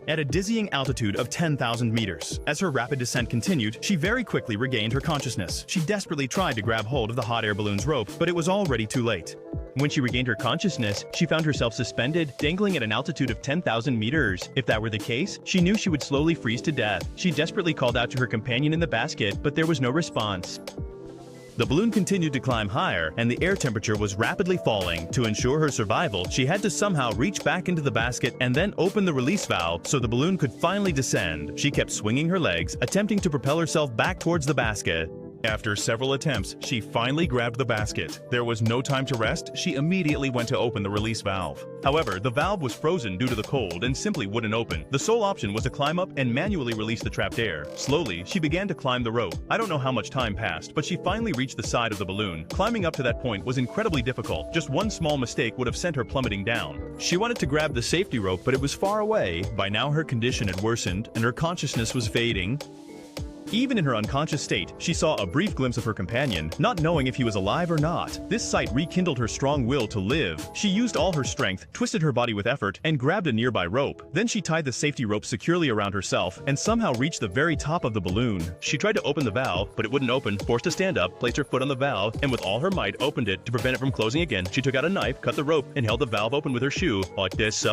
at a dizzying altitude of 10,000 meters. As her rapid descent continued, she very quickly regained her consciousness. She desperately tried to grab hold of the hot air balloon's rope, but it was already too late. When she regained her consciousness, she found herself suspended, dangling at an altitude of 10,000 meters. If that were the case, she knew she would slowly freeze to death. She desperately called out to her companion in the basket, but there was no response. The balloon continued to climb higher, and the air temperature was rapidly falling. To ensure her survival, she had to somehow reach back into the basket and then open the release valve so the balloon could finally descend. She kept swinging her legs, attempting to propel herself back towards the basket. After several attempts, she finally grabbed the basket. There was no time to rest. She immediately went to open the release valve. However, the valve was frozen due to the cold and simply wouldn't open. The sole option was to climb up and manually release the trapped air. Slowly, she began to climb the rope. I don't know how much time passed, but she finally reached the side of the balloon. Climbing up to that point was incredibly difficult. Just one small mistake would have sent her plummeting down. She wanted to grab the safety rope, but it was far away. By now, her condition had worsened, and her consciousness was fading. Even in her unconscious state, she saw a brief glimpse of her companion, not knowing if he was alive or not. This sight rekindled her strong will to live. She used all her strength, twisted her body with effort, and grabbed a nearby rope. Then she tied the safety rope securely around herself and somehow reached the very top of the balloon. She tried to open the valve, but it wouldn't open. Forced to stand up, placed her foot on the valve, and with all her might opened it to prevent it from closing again. She took out a knife, cut the rope, and held the valve open with her shoe. Like this,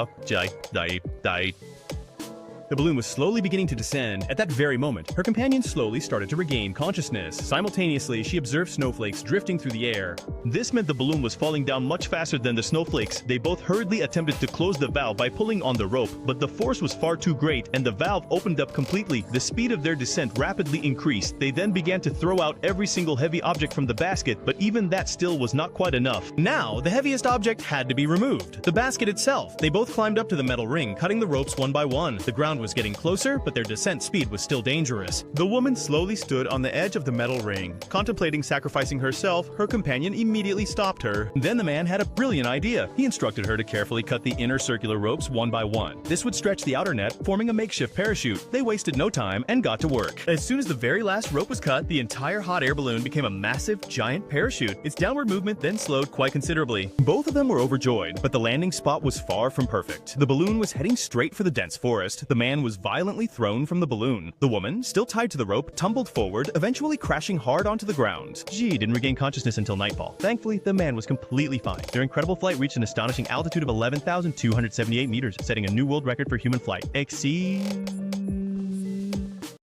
The balloon was slowly beginning to descend. At that very moment, her companion slowly started to regain consciousness. Simultaneously, she observed snowflakes drifting through the air. This meant the balloon was falling down much faster than the snowflakes. They both hurriedly attempted to close the valve by pulling on the rope, but the force was far too great and the valve opened up completely. The speed of their descent rapidly increased. They then began to throw out every single heavy object from the basket, but even that still was not quite enough. Now, the heaviest object had to be removed: the basket itself. They both climbed up to the metal ring, cutting the ropes one by one. The ground was getting closer, but their descent speed was still dangerous. The woman slowly stood on the edge of the metal ring. Contemplating sacrificing herself, her companion immediately stopped her. Then the man had a brilliant idea. He instructed her to carefully cut the inner circular ropes one by one. This would stretch the outer net, forming a makeshift parachute. They wasted no time and got to work. As soon as the very last rope was cut, the entire hot air balloon became a massive, giant parachute. Its downward movement then slowed quite considerably. Both of them were overjoyed, but the landing spot was far from perfect. The balloon was heading straight for the dense forest. The man was violently thrown from the balloon. The woman, still tied to the rope, tumbled forward, eventually crashing hard onto the ground. She didn't regain consciousness until nightfall. Thankfully, the man was completely fine. Their incredible flight reached an astonishing altitude of 11,278 meters, setting a new world record for human flight. Exceed.